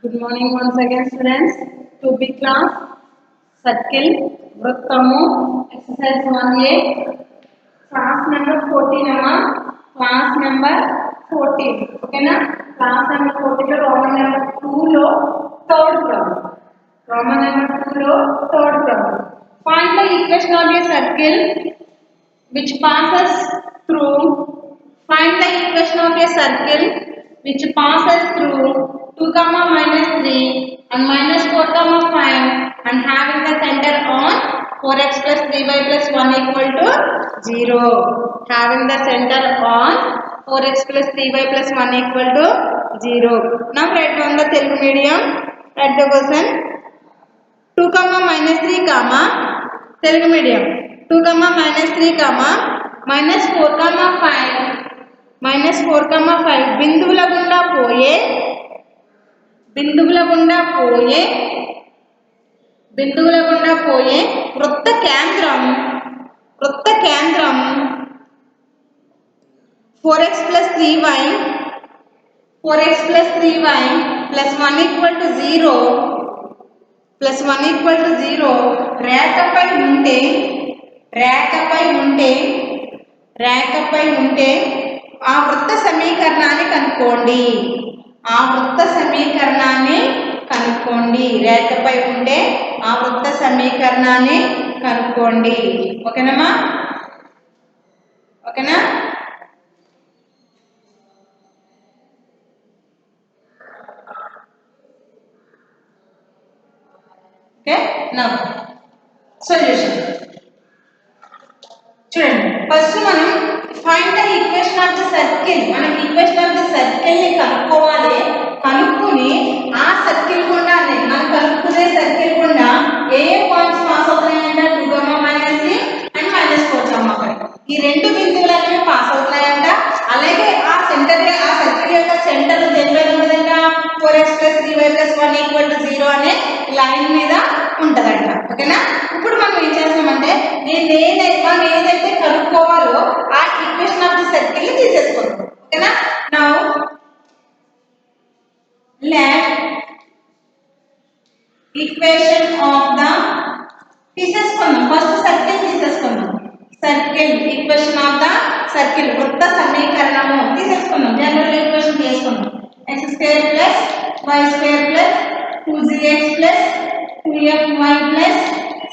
Good morning once again, students. To be class, circle, వృత్తము, exercise 1A, class number 14 అమ్మా, class number 14, ఓకేనా? class number 14 లో Roman number 2 లో third problem. Roman number 2 లో third problem. Find the equation of a circle which passes through. Find the equation of a circle which passes through 2, minus 3 and minus 4, 5 and having the center on 4x plus 3y plus 1 equal to 0. Having the center on 4x plus 3y plus 1 equal to 0. Now write down the Telugu medium. Write the question. 2, minus 3, Telugu medium. 2, minus 3, minus 4, 5. minus 4, 5 బిందువుల గుండా పోయే వృత్త కేంద్రం 4x plus 3y plus 1 equal to 0 రేఖపై ఉంటే ఆ వృత్త సమీకరణాన్ని కనుక్కోండి. రేఖపై ఉంటే ఆ వృత్త సమీకరణాన్ని కనుక్కోండి. ఓకేనమ్మా? ఓకేనా? ఓకే, నౌ సొల్యూషన్ చూడండి. ఫస్ట్ మనం find the equation of the circle. మనం ఈక్వేషన్ ఆఫ్ ద సర్కిల్ ని కనుక్కోవాలి. కనుక్కుని ఆ సర్కిల్ గుండా మనం కనుక్కునే సర్కిల్ గుండా ఏ పాయింట్స్ పాస్ అవుతున్నాయంటే 2, minus 3 అండ్ minus 4, ఈ రెండు బిందువులు అనేవి పాస్ అవుతున్నాయంట. అలాగే ఆ సర్కిల్ యొక్క సెంటర్ దేనిపై ఉంటుందంట? 4x plus 3y plus 1 equal to 0 అనే లైన్ మీద ఉంటదంట. ఓకేనా? ఇప్పుడు మనం ఏం చేస్తామంటే మనం ఏదైతే కనుక్కోవాలో ఆ ఈక్వేషన్ ఆఫ్ ది సర్కిల్ ని తీసేసుకుంటాం. ఓకేనా? Now let equation of the తీసేసుకుందాం. ఫస్ట్ సర్కిల్ తీసేసుకుందాం. Circle equation of the circle వృత్త సమీకరణము తీసేసుకుందాం. జనరల్ ఈక్వేషన్ తీసుకుందాం. x square plus y square plus 2gx plus 2fy plus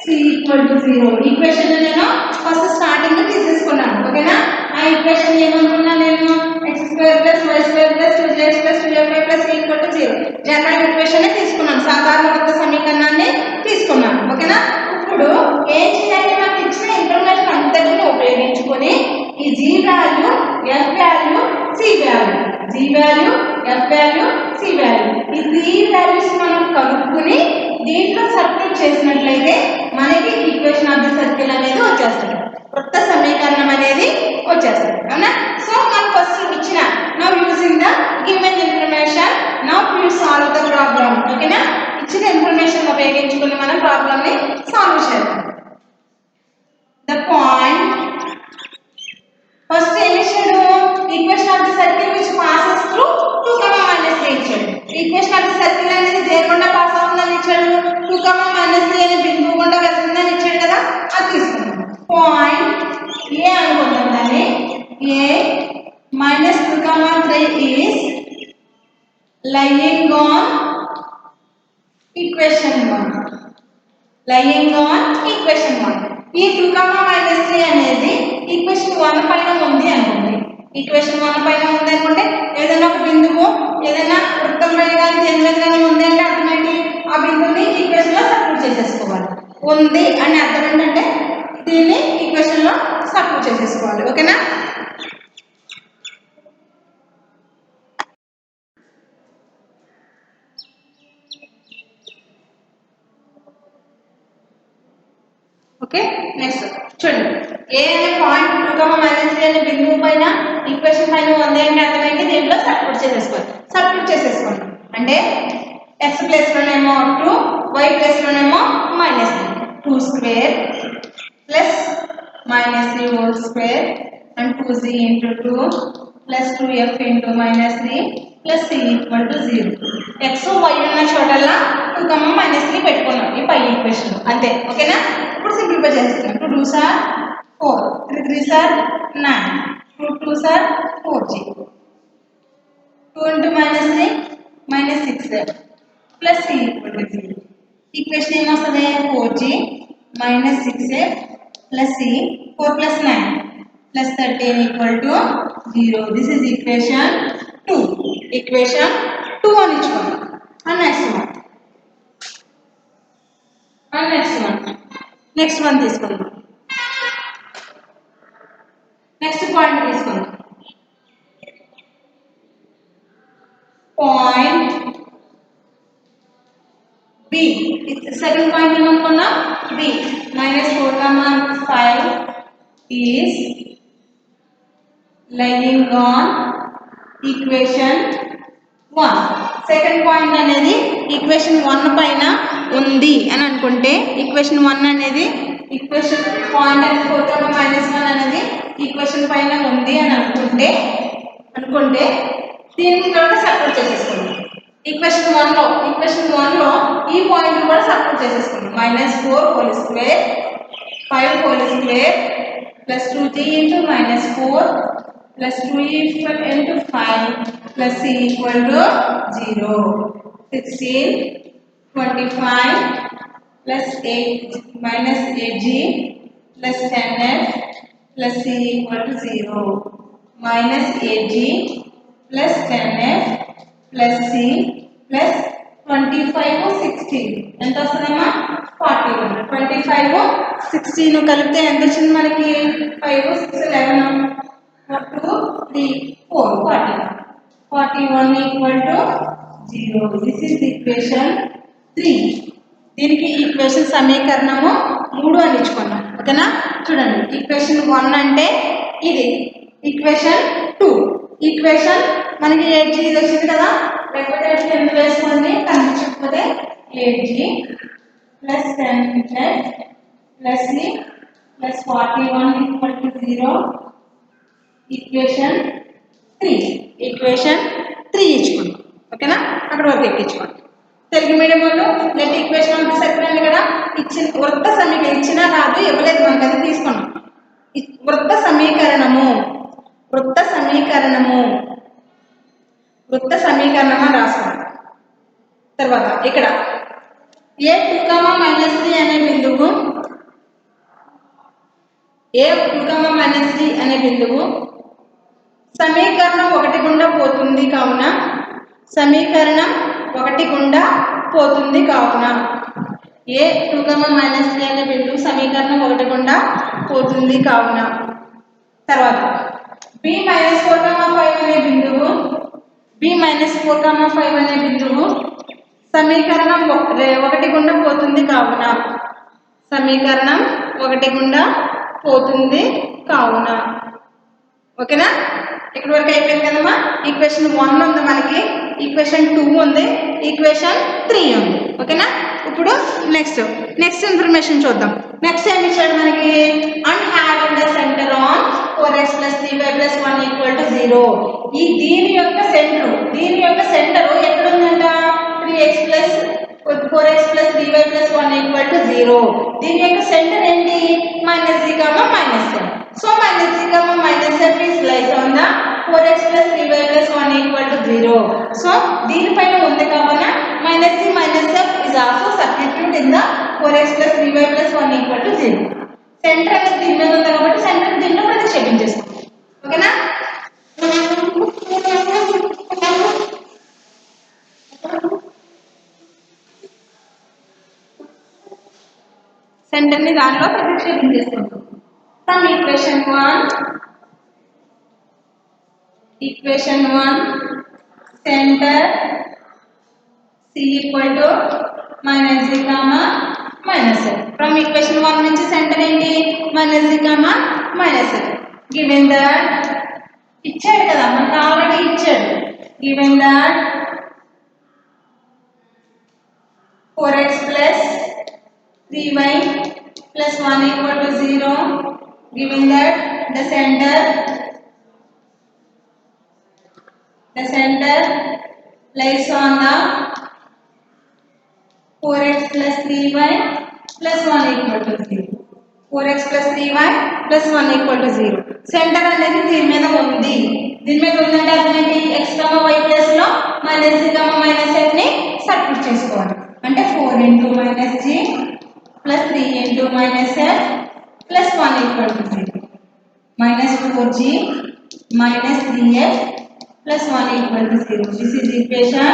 c equal to 0. Equation నేను ఫస్ట్ స్టార్టింగ్ లో తీసేసుకున్నాను. ఓకేనా? ఆ ఈక్వేషన్ ఏమనుకున్నా నేను x square plus y square plus 2gx plus 2fy plus c equal to 0 general equation తీసుకున్నాను. సాధారణ వృత్త సమీకరణాన్ని తీసుకున్నాను. ఓకేనా? ఇప్పుడు ఏం చేయాలి? మనకి ఇచ్చిన ఇన్ఫర్మేషన్ అంతటిని ఉపయోగించుకొని ఈ g value, f value, c value, g value, f value, c value ఈ 3 వాల్యూస్ మనం కనుక్కుని దీంట్లో సబ్స్టిట్యూట్ చేసినట్లయితే మనకి ఈక్వేషన్ ఆఫ్ ది సర్కిల్ అనేది వచ్చేస్తుంది. వృత్త సమీకరణం అనేది వచ్చేస్తుంది. అవునా? సో మనం ఫస్ట్ ఇచ్చిన now using the given information now you solve the problem. ఓకేనా? ఇచ్చిన ఇన్ఫర్మేషన్ ఉపయోగించుకుని మనం ప్రాబ్లమ్ ని సాల్వ్ చేద్దాం. ద పాయింట్ ఫస్ట్ ఏం ఇచ్చాడు? Equation of the circle which passes through 2, minus 3 ఇచ్చాడు. ఈక్వేషన్ ఆఫ్ ది సర్కిల్ అనేది దేని గుండా పాస్ అవుతుందని ఇచ్చాడు? 2, minus 3 అనే బిందువు గుండా వెళ్తుందని ఇచ్చాడు కదా, అది తీసుకుందాం. పాయింట్ ఏ అనుకుందాం. దాన్ని ఏ minus 2, 3 is lying on equation 1. ఈ 2, minus 3 అనేది ఈక్వేషన్ 1 పైన ఉంది అనుకోండి. ఈక్వేషన్ 1 పైన ఉంది అనుకుంటే ఏదైనా ఒక బిందువు ఏదైనా వృత్తం పైన కానీ దేని మీద కానీ ఉంది అంటే అర్థం ఏంటి? ఆ బిందువుని ఈక్వేషన్ లో సబ్స్టిట్యూట్ చేసేసుకోవాలి. ఉంది అని అర్థం ఏంటంటే దీన్ని ఈక్వేషన్ లో సబ్స్టిట్యూట్ చేసేసుకోవాలి. ఓకేనా? ఓకే, నెక్స్ట్ చూడండి. ఏ అనే పాయింట్ 2, minus 3 అనే బిందువు పైన ఈక్వేషన్ పైన ఉంది అంటే అర్థమైంది దీంట్లో సబ్స్టిట్యూట్ చేసేసుకోండి. అంటే x ప్లేస్ లోనేమో 2, y ప్లేస్ లోనేమో minus 3. 2 square plus minus 3 whole square and 2z into 2 plus 2f into minus 3 plus c equal to 0. x y ఉన్న చోటల్లా 2, minus 3 పెట్టుకున్నాం ఈ పై ఈక్వేషన్ అంతే ఓకేనా. ఇప్పుడు సింప్లిఫై చేస్తున్నాం. 2 2s are 4, 3 3s are 9, 2 2s are 4g. 2 into minus 3 minus 6 plus c equal to 0. Equation ఏమొస్తుంది 4g minus 6 plus c 4 plus 9 plus 13 equal to 0. This is equation 2. Equation 2 అని ఇచ్చుకోండి. And next one. And next one. Next one తీసుకుందాం. Next point తీసుకుందాం. Point B. Second point ఏమనుకున్నా B. Minus 4, 5 is lying on equation 1. Second point అనేది equation 1 పైన ఉంది అని అనుకుంటే ఈక్వేషన్ 1 అనేది ఈక్వేషన్ పాయింట్ అనేది 4, -1 అనేది ఈక్వేషన్ పైన ఉంది అని అనుకుంటే దీన్ని కూడా సపోర్ట్ చేసేసుకోండి. ఈక్వేషన్ 1లో ఈ పాయింట్ కూడా సపోర్ట్ చేసేసుకోండి. -4 whole square 5 whole square plus 2g into -4 plus 2e into 5 plus c equal to 0. 16 25 plus 8 minus 8g plus 10f plus c equal to 0. Minus 8g plus 10f plus c plus 25 16 ఎంత వస్తుందమ్మా 41. 25 16 కలిపితే ఎంత వచ్చింది మనకి 5 6 11 2 3 4 41 equal to 0. This is equation 3. దీనికి equation సమీకరణము 3 అని ఇచ్చుకున్నాం ఓకేనా. చూడండి ఈక్వేషన్ 1 అంటే ఇది, ఈక్వేషన్ 2 ఈక్వేషన్ మనకి 8g ఇది వచ్చింది కదా, లేకపోతే ఎంత వేసుకోండి కనిపించకపోతే 8g plus 10 plus c plus 41 equal to 0. Equation 3 ఇచ్చుకోండి ఓకేనా. అక్కడ వరకు ఎక్కించుకోండి. తెలుగు మీడియం వాళ్ళు నెట్ ఈక్వేషన్ అంటే సరిపోయింది కదా. ఇచ్చిన వృత్త సమీకరణం ఇచ్చినా కాదు ఇవ్వలేదు మనకు అది తీసుకున్నాం. వృత్త సమీకరణము అని రాసుకోండి. తర్వాత ఇక్కడ ఏ 2, -3 అనే బిందువు సమీకరణం 1 గుండా పోతుంది కావున ఏ 2, -3 అనే బిందువు సమీకరణం 1 గుండా పోతుంది కావున తర్వాత b -4, 5 అనే బిందువు సమీకరణం 1 గుండా పోతుంది కావున ఓకేనా. ఇక్కడ వరకు అయిపోయింది కదమ్మా. ఈక్వేషన్ 1 ఉంది మనకి, ఈక్వేషన్ 2 ఉంది, ఈక్వేషన్ 3 ఉంది ఓకేనా. ఇప్పుడు నెక్స్ట్ ఇన్ఫర్మేషన్ చూద్దాం. నెక్స్ట్ ఏమి ఇచ్చాడు మనకి, and having the centre on 4x plus 3y plus 1 equal to 0. దీని యొక్క సెంటర్ ఎక్కడ ఉందంట 3x plus 4x plus 3y plus 1 equal to 0. దీని యొక్క సెంటర్ ఏంటి -g, -f. So -g, -f is lies on the 4x plus 3y plus 1 equal to 0. So దీనిపైన ఉంది కావున -g, -f is also substitute in the 4x plus 3y plus 1 equal to 0. Centre అనేది దీని మీద ఉంది కాబట్టి centre దీనిలో ప్రతిక్షేపించేస్తాం ఓకేనా. సెంటర్ ని దానిలో ప్రతిక్షేపించేస్తాం. From equation 1 centre c equal to -g, -f. From equation 1 నుంచి సెంటర్ ఏంటి -g, -f. గివెన్ దట్ ఇచ్చాడు కదా మనకు ఆల్రెడీ ఇచ్చాడు. Given that 4x plus 3y plus 1 equal to 0. Given that the center The center lies on the 4x plus 3y plus 1 equal to 0. 4x plus 3y plus 1 equal to 0. Centre అనేది దీని మీద ఉంది. దీని మీద ఉందంటే అర్థం ఏంటి? x, y ప్లేస్ లో మైనస్ g, మైనస్ f ని సబ్స్టిట్యూట్ చేసుకోవాలి. అంటే 4 into minus g plus 3 into minus f plus 1 equal to 0. Minus 4g minus 3f plus 1 equal to 0. This is equation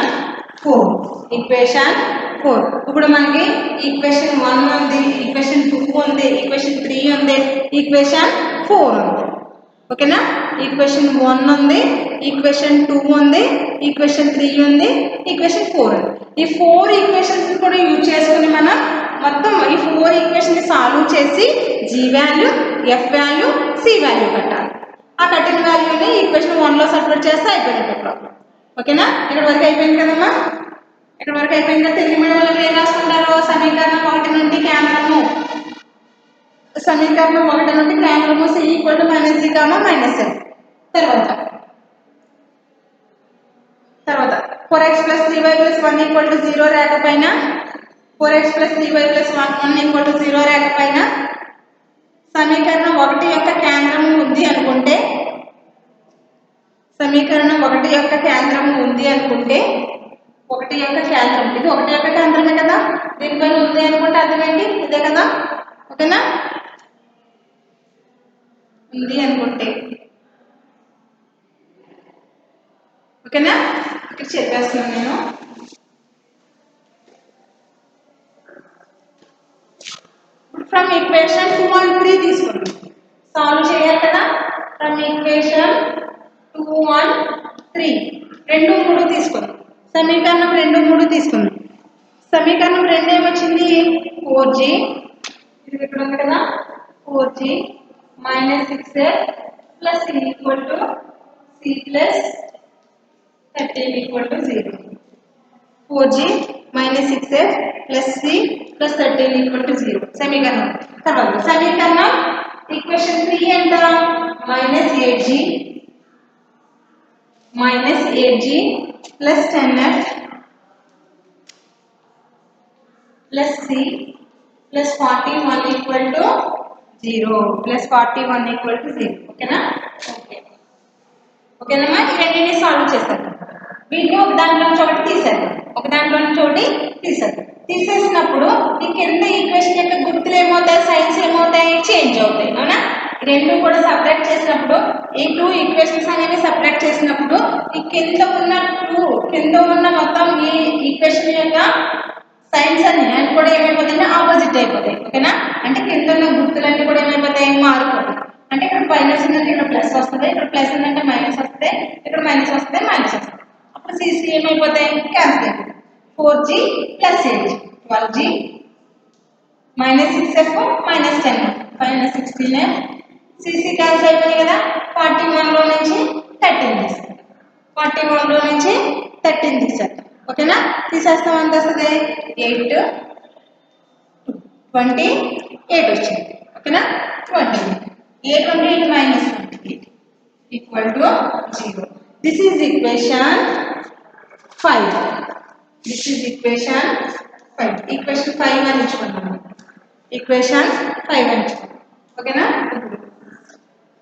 4. Equation 4. ఇప్పుడు మనకి ఈక్వేషన్ 1 ఉంది, ఈక్వేషన్ 2 ఉంది, equation 3 ఉంది, equation 4 ఉంది. ఓకేనా? ఈక్వేషన్ 1 ఉంది, ఈక్వేషన్ 2 ఉంది, ఈక్వేషన్ 3 ఉంది, ఈక్వేషన్ 4 ఉంది. ఈ 4 ఈక్వేషన్స్ కూడా యూజ్ చేసుకుని మనం మొత్తం ఈ 4 ఈక్వేషన్ ని సాల్వ్ చేసి g value, f value, c value కట్టాలి. ఆ కట్టిన వాల్యూని ఈక్వేషన్ 1 లో సబ్స్టిట్యూట్ చేస్తే అయిపోయింది ప్రాబ్లం. ఓకేనా? ఇక్కడ వరకు అయిపోయింది కదమ్మా? ఇక్కడ వరకు అయిపోయింది కదా? తెలుగు మీడియంలో ఏం రాసుకుంటారు? సమీకరణం 1 నుండి కేంద్రము c equal to minus g, minus f. తర్వాత 4x plus 3y plus 1 equal to 0 రాకపోయినా 4x plus 3y plus 1 equal to 0 రాకపోయినా సమీకరణం 1 యొక్క కేంద్రము ఉంది అనుకుంటే ఇది 1 యొక్క కేంద్రమే కదా? దీనిపైన ఉంది అనుకుంటే అర్థం ఏంటి? ఇదే కదా? ఓకేనా? ఉంది అనుకుంటే ఓకేనా? ఇక్కడ చెప్పేస్తున్నాను నేను. ఫ్రమ్ ఈక్వేషన్ 2 and 3 తీసుకోండి, సాల్వ్ చేయాలి కదా? ఫ్రమ్ ఈక్వేషన్ 2 and 3 2, 3 తీసుకోండి. సమీకరణం 2, 3 తీసుకుందాం. సమీకరణం 2 ఏమొచ్చింది? 4g, ఇది ఇక్కడ ఉంది కదా, 4g minus 6f plus c equal to c plus 13 equal to 0. 4g minus 6f plus c plus 13 equal to 0. సమీకరణం తర్వాత సమీకరణం ఈక్వేషన్ 3 ఎంత? minus 8g plus 10f plus c plus 41 equal to 0. plus 41 equal to 0. ఓకేనా? ఓకేనమ్మా? ఈ రెండింటిని solve చేస్తాను. వీటిని ఒక దాంట్లో నుంచి ఒకటి తీసేద్దాం. తీసేసినప్పుడు ఈ కింద ఈక్వేషన్ యొక్క గుర్తులు ఏమవుతాయి? సైన్స్ ఏమవుతాయి? చేంజ్ అవుతాయి. అవునా? రెండు కూడా సపరేట్ చేసినప్పుడు ఈ 2 ఈక్వేషన్స్ అనేవి సపరేట్ చేసినప్పుడు ఈ కింద ఉన్న మొత్తం ఈ ఈక్వేషన్ యొక్క సైన్స్ అన్ని కూడా ఏమైపోతాయి? ఆపోజిట్ అయిపోతాయి. ఓకేనా? అంటే కింద ఉన్న గుర్తులన్నీ కూడా ఏమైపోతాయి? మారిపోతాయి. అంటే ఇక్కడ మైనస్ ఉందంటే ఇక్కడ ప్లస్ వస్తుంది, ఇక్కడ ప్లస్ ఉందంటే మైనస్ వస్తుంది, ఇక్కడ మైనస్ వస్తే మైనస్ వస్తుంది. అప్పుడు సిసి ఏమైపోతాయి? క్యాన్సిల్ అయిపోతాయి. 4g plus 8g 12g minus 6f minus 10f minus 16f. CC cancel అయిపోయింది కదా? 41 లో నుంచి 13 తీసేస్తాం. 41 లో నుంచి 13 తీసేస్తాం. ఓకేనా? తీసేస్తాం. ఎంత వస్తుంది? 8 28 వచ్చింది. ఓకేనా? 28 minus 28 equal to 0. This is equation 5. Equation 5 అని ఇచ్చుకున్నాము. ఈక్వేషన్ 5 అని ఇచ్చుకున్నాం. ఓకేనా?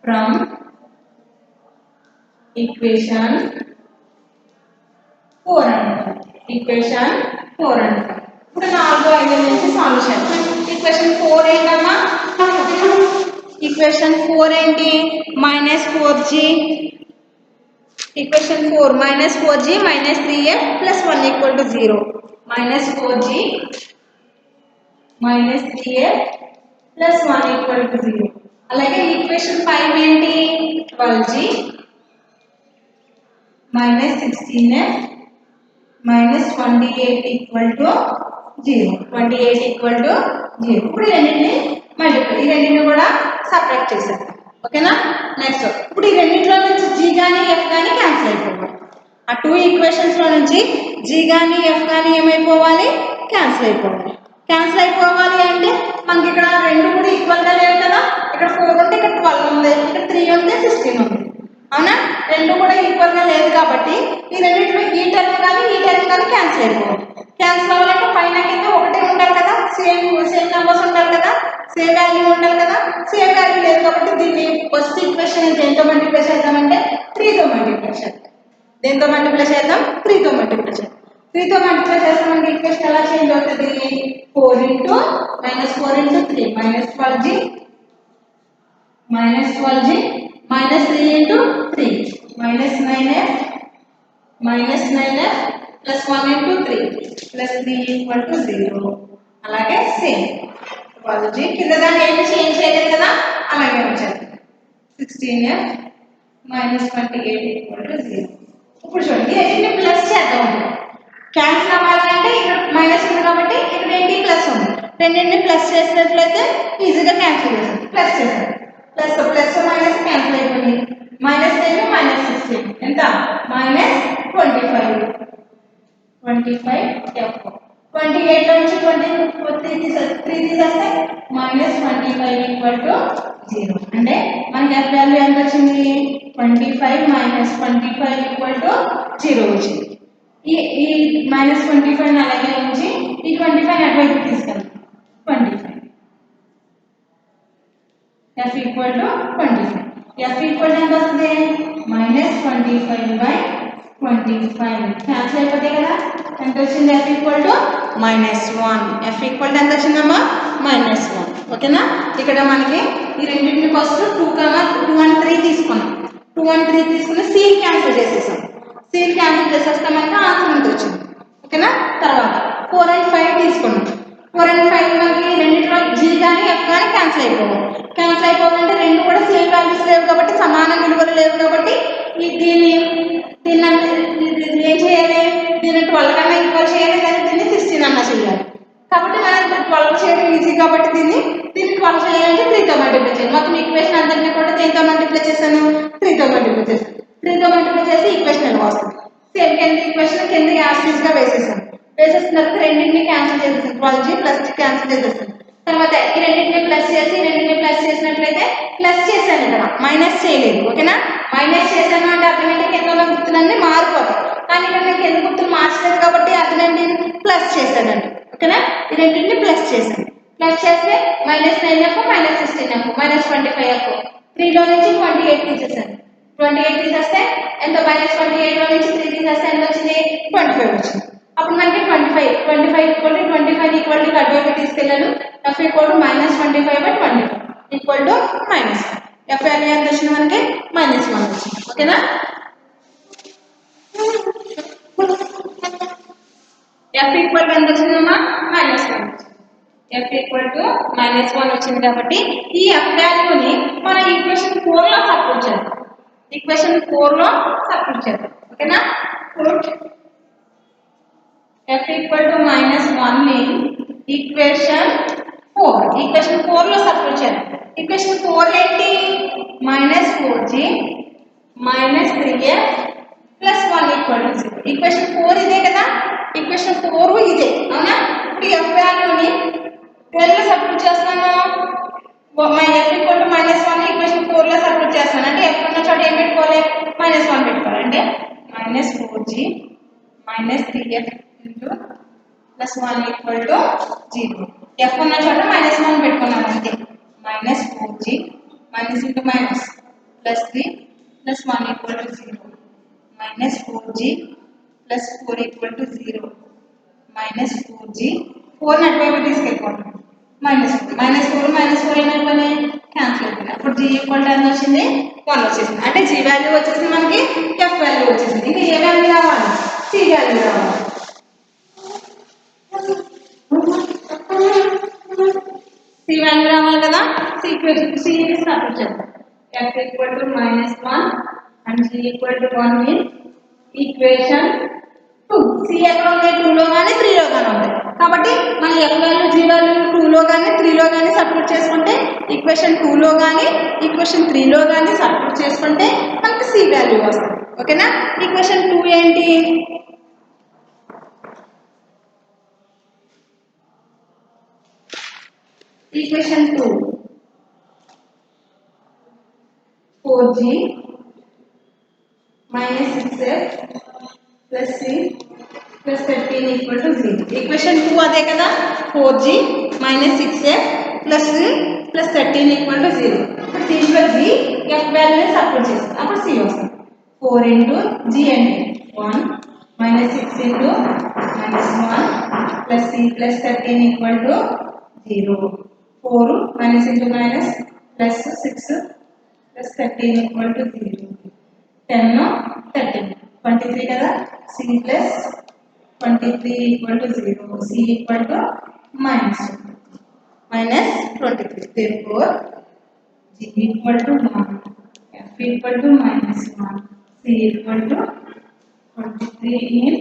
ఫ్రమ్ ఈక్వేషన్ 4 అంటాం. ఇప్పుడు 4, 5 నుంచి సాల్వ్ చేద్దాం. ఈక్వేషన్ 4 ఏంటమ్మా? ఈక్వేషన్ 4 ఏంటి? -4g. Equation 4 -4g minus 3f plus 1 equal to 0. -4g minus 3f plus 1 equal to 0. అలాగే ఈక్వేషన్ 5 ఏంటి? 12g minus 16f minus 28 equal to 0. 28 equal to 0. ఇప్పుడు ఈ రెండింటిని కూడా సపరేట్ చేసేద్దాం. ఓకేనా? నెక్స్ట్ ఇప్పుడు ఈ రెండింటిలో నుంచి g గాని f గాని క్యాన్సిల్ అయిపోవాలి. ఆ 2 ఈక్వేషన్స్ లో నుంచి g గాని f గాని ఏమైపోవాలి? క్యాన్సిల్ అయిపోవాలి. అంటే మనకి ఇక్కడ రెండు కూడా ఈక్వల్ గా లేవు కదా? ఇక్కడ 4 ఉంటే ఇక్కడ 12 ఉంది, ఇక్కడ 3 ఉంటే 16 ఉంది. అవునా? రెండు కూడా ఈక్వల్గా లేదు కాబట్టి ఈ రెండింటిలో ఈ టర్మ్ కానీ క్యాన్సిల్ అయిపోవాలి. క్యాన్సిల్ అవ్వాలంటే పైన కింద ఒకటే ఉండాలి కదా, సేమ్ నెంబర్స్ ఉండాలి కదా, సేమ్ వాల్యూ ఉండాలి కదా. సేమ్ వాల్యూ లేదు కాబట్టి దీన్ని ఫస్ట్ ఈక్వేషన్ దేంతో మల్టిప్లై చేద్దామంటే 3తో మల్టిప్లై చేద్దాం. దేంతో మల్టిప్లై చేద్దాం? 3తో మల్టిప్లై చేద్దాం. 3తో మల్టిప్లై చేస్తే మనకి ఈక్వేషన్ ఎలా చేంజ్ అవుతుంది? 4 into -4 into 3 -12g -12g -3 into 3 -9f plus 1 into 3 plus 3 equal to 0. అలాగే సేమ్ 12g కింద దాన్ని ఏమి చేంజ్ చేయలేదు కదా, అలాగే వచ్చేది 16f -28 equal to 0. ఇప్పుడు చూడండి ఏంటి ప్లస్ చేద్దాం. క్యాన్సిల్ అవ్వాలంటే ఇక్కడ మైనస్ ఉంది కాబట్టి ఇక్కడ ఏంటి ప్లస్ ఉంది. రెండింటిని ప్లస్ చేసినట్లయితే ఈజీగా క్యాన్సిల్ చేస్తాం. ప్లస్ చేస్తాం, ప్లస్ ప్లస్ మైనస్ క్యాన్సిల్ అయిపోయింది. -10 -16 ఎంత? -25 25f 28 లో నుంచి 3 తీసేస్తే -25 ఈక్వల్ టు 0. అంటే మనకి f వాల్యూ ఎంత వచ్చింది? 25 -25 ఈక్వల్ టు 0 వచ్చింది. ఈ -25 అలాగే ఉంచి ఈ 25 అటువైపు తీసుకెళ్తాం. 25 f equal to 25. f equal ఎంత వస్తుంది? -25/25 క్యాన్సిల్ అయిపోతాయి కదా. ఎంత వచ్చింది? f equal to -1. f equal to ఎంత వచ్చిందమ్మా? -1. ఓకేనా? ఇక్కడ మనకి ఈ రెండింటిని ఫస్ట్ 2 and 3 తీసుకున్నాం. 2 and 3 తీసుకుని c క్యాన్సిల్ చేసేసాం. c క్యాన్సిల్ చేసేస్తే మనకి ఆన్సర్ ఎంత వచ్చింది. ఓకేనా? తర్వాత 4 and 5 తీసుకున్నాం. 4 and 5 మనకి రెండింటిలో g కానీ f కానీ క్యాన్సిల్ అయిపోవాలి. క్యాన్సిల్ అయిపోవాలంటే రెండు కూడా సేమ్ వాల్యూస్ లేవు కాబట్టి, సమాన విలువలు లేవు కాబట్టి దీన్ని ఏం చేయాలి? దీన్ని 12 కన్నా ఈక్వల్ చేయాలి, కానీ దీన్ని 16 అన్నా చేయాలి. కాబట్టి మనం 12 చేయడం ఈజీ కాబట్టి దీన్ని 12 చేయాలంటే 3తో మల్టిప్లై చేయాలి. మొత్తం ఈక్వేషన్ అందరినీ కూడా దేంతో మల్టిప్లై చేశాను? 3తో మల్టిప్లై చేశాను. 3తో మల్టిప్లై చేసి ఈక్వేషన్ ఎలా వస్తుంది? సేమ్ కింద ఈక్వేషన్ కింద యాసిడ్స్ గా వేసేసాను. వేసేసిన తర్వాత రెండింటిని క్యాన్సిల్ చేసేసాను. 12g ప్లస్ క్యాన్సిల్ చేసేసాను. తర్వాత ఈ రెండింటిని ప్లస్ చేసినట్లయితే ప్లస్ చేశాను, ఇక్కడ మైనస్ చేయలేదు. ఓకేనా? మైనస్ చేశాను అంటే అర్థం ఏంటి? కింద ఉన్న గుర్తులన్నీ మారిపోతాయి. కానీ ఇక్కడ నేను కింద గుర్తులు మార్చలేదు కాబట్టి అర్థం ఏంటి? ప్లస్ చేశానండి. ఓకేనా? ఈ రెండింటిని ప్లస్ చేశాను. ప్లస్ చేస్తే -9f -16f -25f 3లో నుంచి 28 తీసేసాను. 28 తీసేస్తే ఎంత? -28 లో నుంచి 3 తీసేస్తే ఎంత వచ్చింది? 25 వచ్చింది. అప్పుడు మనకి 25 ఈక్వల్ టు అటువైపు తీసుకెళ్ళాను. f equal to -25/25 equal to -1. f value ఎంత వచ్చింది మనకి? -1 వచ్చింది. ఓకేనా? f ఈక్వల్ టు ఎంత వచ్చిందమ్మా? -1. f ఈక్వల్ టు -1 వచ్చింది కాబట్టి ఈ f వాల్యూని మన ఈక్వేషన్ 4 లో సబ్స్టిట్యూట్ చేద్దాం. ఈక్వేషన్ 4 లో సబ్స్టిట్యూట్ చేద్దాం. ఓకేనా? f ఈక్వల్ టు -1 ని ఈక్వేషన్ 4 లో సబ్స్టిట్యూట్ చేద్దాం. ఈక్వేషన్ 4 ఏంటి? -4g -3f plus 1 equal to 0. Equation 4 ఇదే కదా. ఈక్వేషన్ 4 ఇదే, అవునా? ఇప్పుడు f వాల్యూని 12 లో సబ్స్టిట్యూట్ చేస్తాను. f ఈక్వల్ టు -1 ఈక్వేషన్ 4 లో సబ్స్టిట్యూట్ చేస్తాను. అంటే f ఉన్న చోట ఏం పెట్టుకోవాలి? -1 పెట్టుకోవాలి. అంటే -4g -3f plus 1 equal to 0. f ఉన్న చోట -1 పెట్టుకున్నాం అంతే. -4g minus into minus plus 3 plus 1 equal to 0. -4g plus 4 equal to 0. -4g 4 అటువైపు తీసుకెళ్ళిపోండి. -4 ఏమైపోయినాయి? క్యాన్సిల్ అయిపోయినాయి. అప్పుడు g ఈక్వల్ టు ఎంత వచ్చింది? 1 వచ్చేసింది. అంటే g వాల్యూ వచ్చేసింది మనకి, f వాల్యూ వచ్చేసింది. ఇంకా ఏ వాల్యూ రావాలి? c వాల్యూ రావాలి. c వాల్యూ రావాలి కదా. c ని సబ్స్టిట్యూట్ చేద్దాం. f equal to -1 and g equal to 1 means equation 2. c ఎక్కడ ఉంది? 2 లో కానీ 3 లో కానీ ఉంది. కాబట్టి మన f వాల్యూ g వాల్యూ 2 లో కానీ 3 లో కానీ సబ్స్టిట్యూట్ చేసుకుంటే, ఈక్వేషన్ 2 లో కానీ ఈక్వేషన్ 3 లో కానీ సబ్స్టిట్యూట్ చేసుకుంటే మనకి c వాల్యూ వస్తుంది. ఓకేనా? ఈక్వేషన్ 2 ఏంటి? Equation 2 4g 13 equal to 0. Equation 2 అదే కదా 4g minus 6f plus 13 equal to 0. ఇప్పుడు దీంట్లో g f వాల్యూ సబ్స్టిట్యూట్ చేస్తాం అప్పుడు c వస్తుంది 4 into g అంటే 1 minus 6 into minus 1 plus c plus 13 equal to 0. 4 minus into minus plus 6 plus 13 equal to 0. 10 13 23 కదా c plus 23 equal to 0. c equal to minus 23. Therefore g equal to 1, f equal to minus 1, c equal to 23 in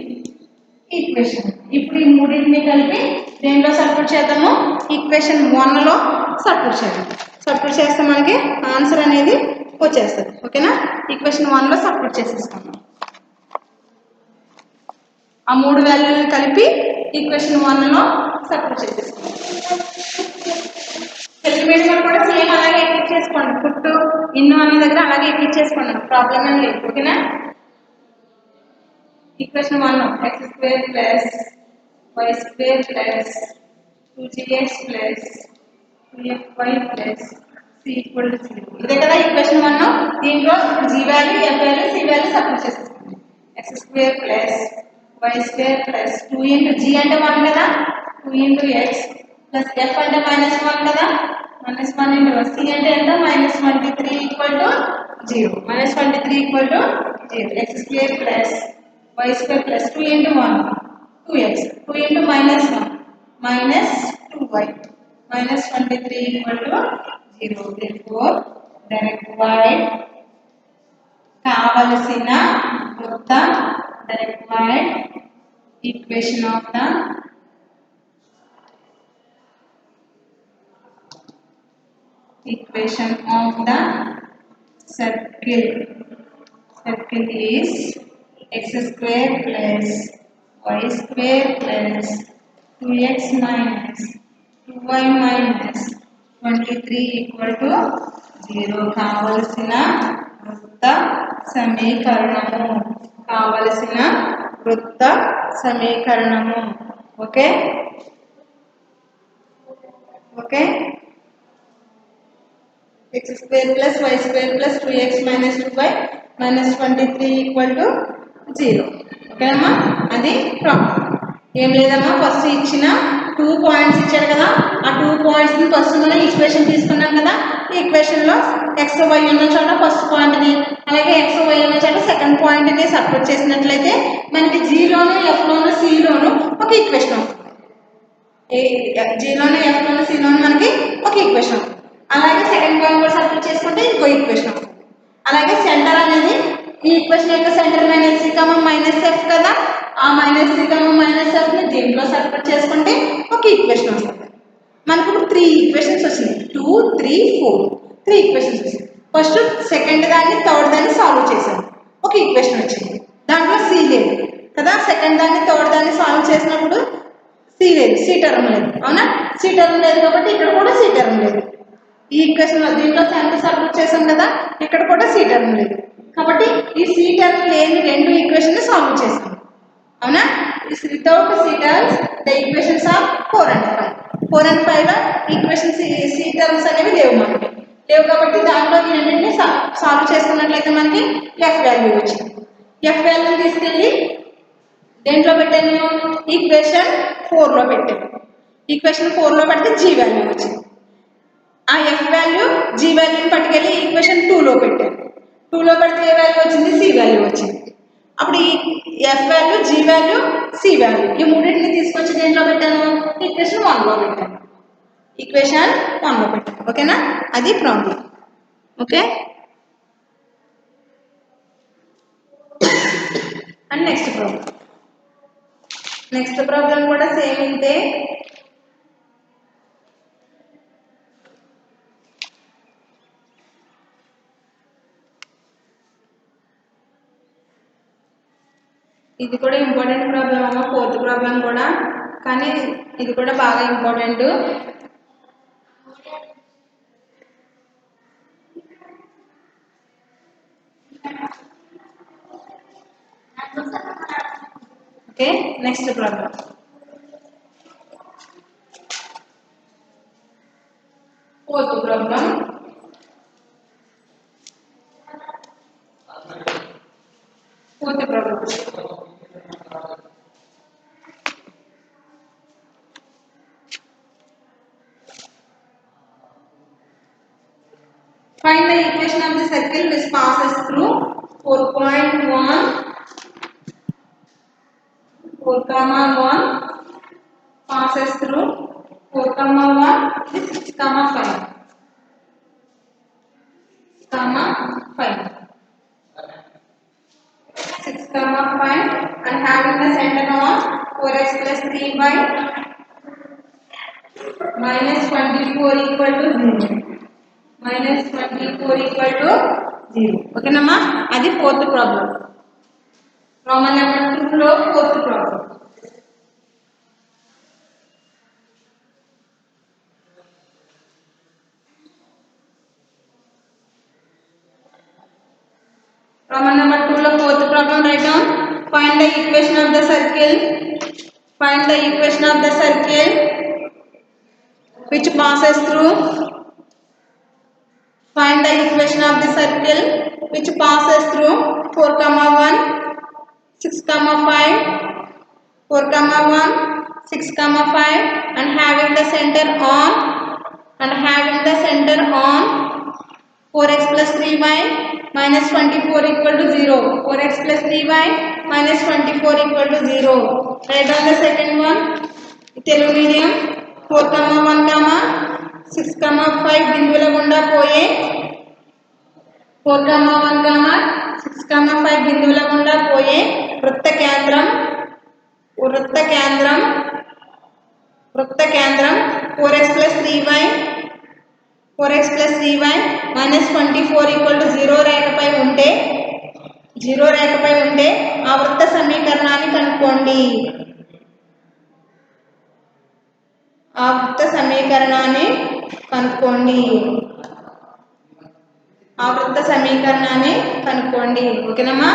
equation. ఇప్పుడు ఈ మూడింటిని కలిపి దేంట్లో substitute చేద్దాము equation 1 లో substitute చేద్దాం. Substitute చేస్తే మనకి ఆన్సర్ అనేది వచ్చేస్తుంది. ఓకేనా ఈక్వేషన్ 1 లో సబ్స్టిట్యూట్ చేసేస్తాము. ఆ మూడు వాల్యూలను కలిపి ఈక్వేషన్ 1 లో సబ్స్టిట్యూట్ చేసేస్తాము. తెలుగు మీడియం కూడా సేమ్ అలాగే ఎక్కించేసుకోండి. పుట్టు ఇన్ను అనే దగ్గర అలాగే ఎక్కించేసుకోండి. ప్రాబ్లం ఏం లేదు. ఓకేనా equation 1 x square plus y square plus 2gx plus 2fy plus c equal to 0. ఇదే కదా ఈక్వేషన్ 1. దీంట్లో g value f value c value substitute చేస్తాం. x square plus y square plus 2 into g అంటే 1 కదా 2 into x plus f అంటే -1 కదా -1 into c అంటే ఎంత -23 equal to 0. -23 equal to 0. x square plus y square plus 2 into 1 2x 2 into -1 minus 2y minus 23 equal to 0. Therefore direct y కావలసిన వృత్త direct y equation of the circle is x square plus y square plus 2x minus 2y minus 23 equal to 0. కావలసిన వృత్త సమీకరణము okay x square plus y square plus 2x minus 2y minus 23 equal to 0. ఓకేనమ్మా అది problem ఏం లేదమ్మా first ఇచ్చిన 2 points ఇచ్చాడు కదా ఆ 2 పాయింట్స్ ని ఫస్ట్ మనం ఈక్వేషన్ తీసుకున్నాం కదా ఈ ఈక్వేషన్ లో x y ఉన్న చోట ఫస్ట్ పాయింట్ ని అలాగే x y ఉన్న చోట సెకండ్ పాయింట్ ని సబ్స్టిట్యూట్ చేసినట్లయితే మనకి g లోను f లోను c లోను ఒక ఈక్వేషన్ వస్తుంది. g లోను f లోను c లోను మనకి ఒక ఈక్వేషన్ వస్తుంది. అలాగే సెకండ్ పాయింట్ కూడా సబ్స్టిట్యూట్ చేసుకుంటే ఇంకో ఈక్వేషన్ వస్తుంది. అలాగే సెంటర్ అనేది ఈ ఈక్వేషన్ యొక్క సెంటర్ -c, -f కదా ఆ -c, -f ని దీంట్లో సబ్స్టిట్యూట్ చేసుకుంటే ఒక ఈక్వేషన్ వస్తుంది. మనకు 3 ఈక్వేషన్స్ వచ్చినాయి 2 3 4 3 ఈక్వేషన్స్ వచ్చినాయి. ఫస్ట్ సెకండ్ దాన్ని థర్డ్ దాన్ని సాల్వ్ చేసాం ఒక ఈక్వేషన్ వచ్చింది. దాంట్లో c లేదు కదా సెకండ్ దాన్ని థర్డ్ దాన్ని సాల్వ్ చేసినప్పుడు c లేదు c టర్మ్ లేదు అవునా c టర్మ్ లేదు కాబట్టి ఇక్కడ కూడా c టర్మ్ లేదు. ఈ ఈక్వేషన్ లో దీంట్లో సెంటర్ సబ్స్టిట్యూట్ చేసాం కదా ఇక్కడ కూడా c టర్మ్ లేదు కాబట్టి ఈ c టర్మ్ లేని రెండు ఈక్వేషన్ ని సాల్వ్ చేసాం అవునా without c terms the equations are 4 and 5 లో ఈక్వేషన్స్ c టర్మ్స్ అనేవి లేవు కాబట్టి దాంట్లో ఈ రెండింటిని సాల్వ్ చేసుకున్నట్లయితే మనకి f వాల్యూ వచ్చింది. f వాల్యూని తీసుకెళ్ళి దేంట్లో పెట్టాను ఈక్వేషన్ 4 లో పెట్టాను. ఈక్వేషన్ 4 లో పెడితే g వాల్యూ వచ్చింది. ఆ f వాల్యూ g వాల్యూని పట్టుకెళ్ళి ఈక్వేషన్ 2 లో పెట్టాను. 2 లో పెడితే ఏ వాల్యూ వచ్చింది c వాల్యూ వచ్చింది. అప్పుడు ఈ f value g value c value ఈ మూడింటిని తీసుకొచ్చి దేంట్లో పెట్టాను ఈక్వేషన్ 1 లో పెట్టాను. ఓకేనా అది problem. Okay and next problem కూడా సేమ్ ఇంతే. ఇది కూడా ఇంపార్టెంట్ ప్రాబ్లం అమ్మ 4th ప్రాబ్లం కూడా కానీ ఇది కూడా బాగా important. Okay next problem fourth problem find the equation of the circle which passes through 4.1 4,1 passes through 4,1 6, 5 comma 5 6, 5 and having the center on 4x plus 3 by minus 24 equal to 0 minus 24 equal to 0 okay నమ్మా అది fourth problem Roman number 2 లో fourth problem Roman number 2 lo fourth problem write down. Find the equation of the circle. Find the equation of the circle which passes through. Find the equation of the circle which passes through 4,1, 6,5, 4,1, 6,5 and having the center on 4x plus 3y minus 24 equal to 0. 4x plus 3y minus 24 equal to 0. Write down the second one. Telugu medium 4,1, 6,5 బిందువుల గుండా పోయే 4,1, 6,5 బిందువుల గుండా పోయే వృత్త కేంద్రం 4x plus 3y minus 24 equal to 0 రేఖపై ఉంటే ఆ వృత్త సమీకరణాన్ని కనుక్కోండి ఓకేనమ్మా